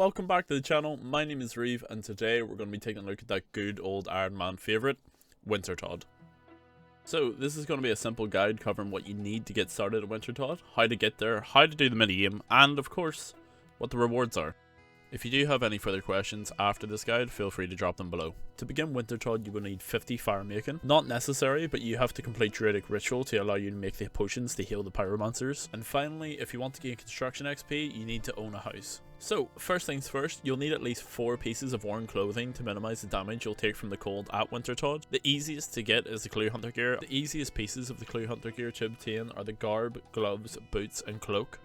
welcome back to the channel. My name is Reeve, and today we're going to be taking a look at that good old Ironman favourite, Wintertodt. So this is going to be a simple guide covering what you need to get started at Wintertodt, how to get there, how to do the mini-game, and of course, what the rewards are. If you do have any further questions after this guide, feel free to drop them below. To begin Wintertodt, you will need 50 fire making. Not necessary, but you have to complete Druidic Ritual to allow you to make the potions to heal the pyromancers. And finally, if you want to gain construction XP, you need to own a house. So, first things first, you'll need at least 4 pieces of worn clothing to minimize the damage you'll take from the cold at Wintertodt. The easiest to get is the Clue Hunter gear. The easiest pieces of the Clue Hunter gear to obtain are the garb, gloves, boots, and cloak.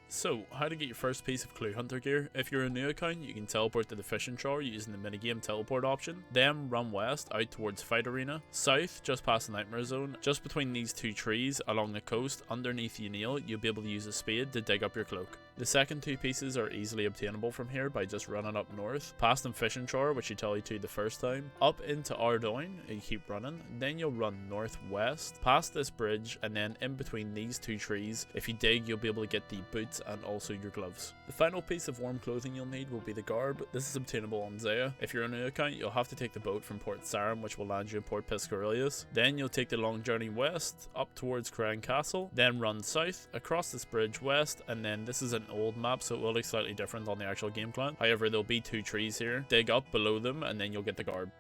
So, how to get your first piece of Clue Hunter gear. If you're a new account, you can teleport to the fishing shore using the minigame teleport option. Then run west out towards Fight Arena. South, just past the Nightmare Zone. Just between these 2 trees along the coast, underneath Unil, you'll be able to use a spade to dig up your cloak. The second 2 pieces are easily obtainable from here by just running up north, past the fishing shore, which you tell you to the first time, up into Ardoin, and you keep running. Then you'll run northwest, past this bridge, and then in between these 2 trees, if you dig, you'll be able to get the boots and also your gloves. The final piece of warm clothing you'll need will be the garb. This is obtainable on Zaya. If you're a new account, you'll have to take the boat from Port Sarum, which will land you in Port Piscarilius. Then you'll take the long journey west, up towards Crown Castle, then run south, across this bridge west, and then this is an old map, so it will look slightly different on the actual game plan. However, there'll be 2 trees here. Dig up below them, and then you'll get the garb.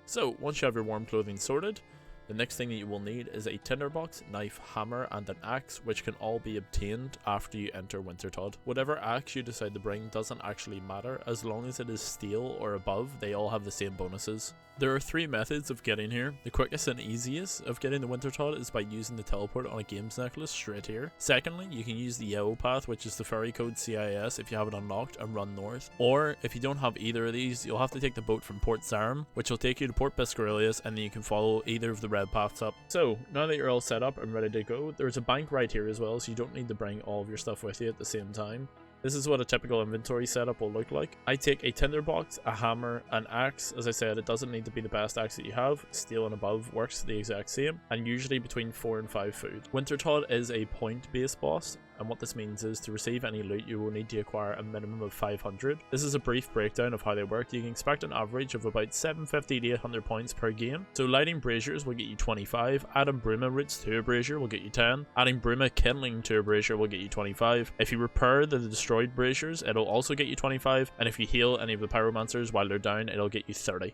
So, once you have your warm clothing sorted, the next thing that you will need is a tinderbox, knife, hammer, and an axe, which can all be obtained after you enter Wintertodt. Whatever axe you decide to bring doesn't actually matter, as long as it is steel or above, they all have the same bonuses. There are 3 methods of getting here. The quickest and easiest of getting to Wintertodt is by using the teleport on a games necklace straight here. Secondly, you can use the yellow path, which is the ferry code CIS if you have it unlocked, and run north. Or, if you don't have either of these, you'll have to take the boat from Port Sarum, which will take you to Port Piscarilius, and then you can follow either of the red paths up. So, now that you're all set up and ready to go, there's a bank right here as well, so you don't need to bring all of your stuff with you at the same time. This is what a typical inventory setup will look like. I take a tinderbox, a hammer, an axe. As I said, it doesn't need to be the best axe that you have. Steel and above works the exact same, and usually between 4 and 5 food. Wintertodt is a point-based boss, and what this means is to receive any loot you will need to acquire a minimum of 500. This is a brief breakdown of how they work. You can expect an average of about 750 to 800 points per game. So lighting braziers will get you 25, adding bruma roots to a brazier will get you 10, adding bruma kindling to a brazier will get you 25. If you repair the destroyed braziers, it'll also get you 25, and if you heal any of the pyromancers while they're down, it'll get you 30.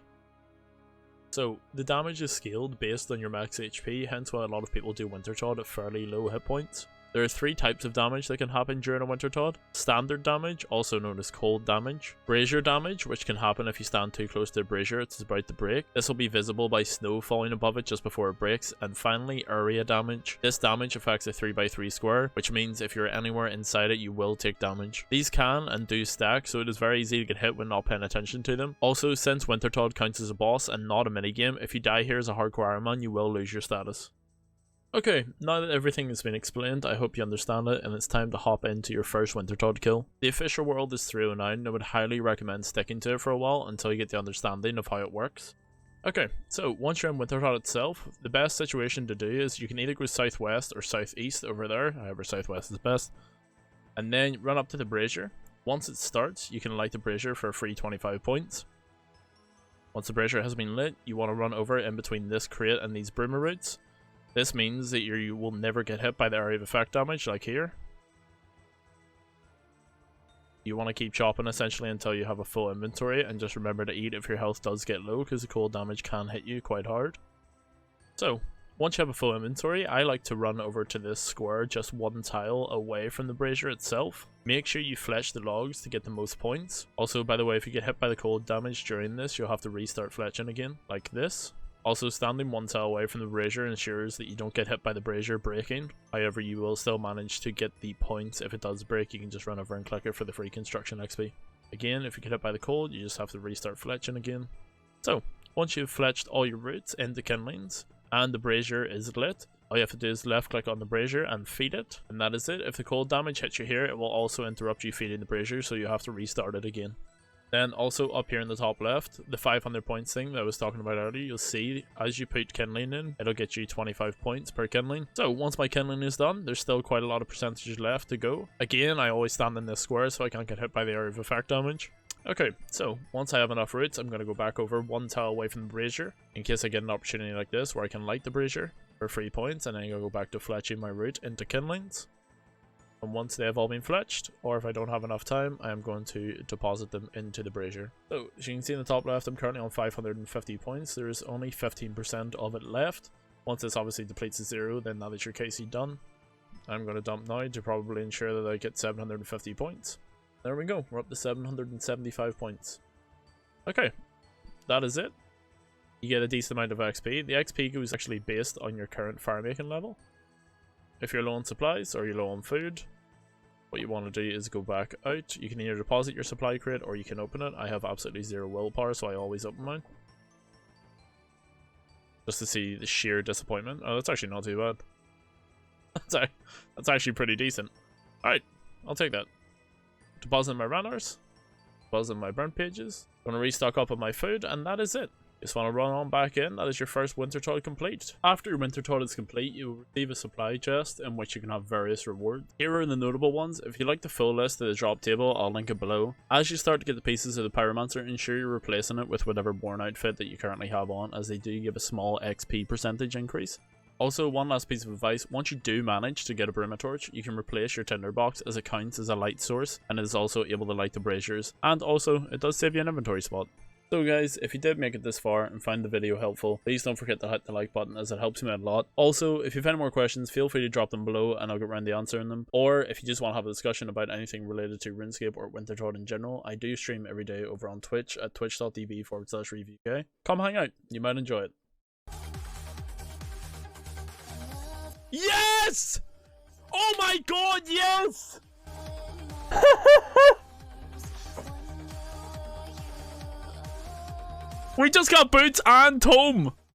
So, the damage is scaled based on your max HP, hence why a lot of people do Wintertodt at fairly low hit points. There are 3 types of damage that can happen during a Wintertodt. Standard damage, also known as cold damage. Brazier damage, which can happen if you stand too close to a brazier it's about to break. This will be visible by snow falling above it just before it breaks. And finally, area damage. This damage affects a 3x3 square, which means if you're anywhere inside it, you will take damage. These can and do stack, so it is very easy to get hit when not paying attention to them. Also, since Wintertodt counts as a boss and not a minigame, if you die here as a hardcore Ironman, you will lose your status. Okay, now that everything has been explained, I hope you understand it, and it's time to hop into your first Wintertodt kill. The official world is 309, and I would highly recommend sticking to it for a while until you get the understanding of how it works. Okay, so once you're in Wintertodt itself, the best situation to do is you can either go southwest or southeast over there, however southwest is best, and then run up to the brazier. Once it starts, you can light the brazier for a free 25 points. Once the brazier has been lit, you want to run over in between this crate and these bruma roots. This means that you will never get hit by the area of effect damage, like here. You want to keep chopping essentially until you have a full inventory, and just remember to eat if your health does get low, because the cold damage can hit you quite hard. So, once you have a full inventory, I like to run over to this square just 1 tile away from the brazier itself. Make sure you fletch the logs to get the most points. Also, by the way, if you get hit by the cold damage during this, you'll have to restart fletching again, like this. Also, standing 1 tile away from the brazier ensures that you don't get hit by the brazier breaking. However, you will still manage to get the points. If it does break, you can just run over and click it for the free construction XP. Again, if you get hit by the cold, you just have to restart fletching again. So, once you've fletched all your roots into kindlings, and the brazier is lit, all you have to do is left click on the brazier and feed it, and that is it. If the cold damage hits you here, it will also interrupt you feeding the brazier, so you have to restart it again. Then also up here in the top left, the 500 points thing that I was talking about earlier, you'll see as you put kindling in, it'll get you 25 points per kindling. So once my kindling is done, there's still quite a lot of percentages left to go. Again, I always stand in this square so I can't get hit by the area of effect damage. Okay, so once I have enough roots, I'm going to go back over 1 tile away from the brazier, in case I get an opportunity like this where I can light the brazier for 3 points, and then I'm going to go back to fletching my root into kindlings. And once they have all been fletched, or if I don't have enough time, I am going to deposit them into the brazier. So, as you can see in the top left, I'm currently on 550 points. There is only 15% of it left. Once this obviously depletes to 0, then that is your KC done. I'm going to dump now to probably ensure that I get 750 points. There we go, we're up to 775 points. Okay, that is it. You get a decent amount of XP. The XP goes actually based on your current fire making level. If you're low on supplies or you're low on food, what you want to do is go back out. You can either deposit your supply crate or you can open it. I have absolutely 0 willpower, so I always open mine. Just to see the sheer disappointment. Oh, that's actually not too bad. That's actually pretty decent. Alright, I'll take that. Deposit my runners. Deposit my burnt pages. Gonna restock up on my food, and that is it. Just want to run on back in. That is your first Wintertodt complete. After your Wintertodt is complete, you will receive a supply chest in which you can have various rewards. Here are the notable ones. If you like the full list of the drop table, I'll link it below. As you start to get the pieces of the Pyromancer, ensure you're replacing it with whatever worn outfit that you currently have on, as they do give a small XP percentage increase. Also, one last piece of advice, once you do manage to get a Torch, you can replace your tinderbox as it counts as a light source, and it is also able to light the braziers, and also it does save you an inventory spot. So guys, if you did make it this far and find the video helpful, please don't forget to hit the like button, as it helps me out a lot. Also, if you have any more questions, feel free to drop them below and I'll get around to answering them. Or if you just want to have a discussion about anything related to RuneScape or Wintertodt in general, I do stream every day over on Twitch at twitch.tv/ReveUK. Come hang out, you might enjoy it. Yes! Oh my god, yes! We just got boots and tome!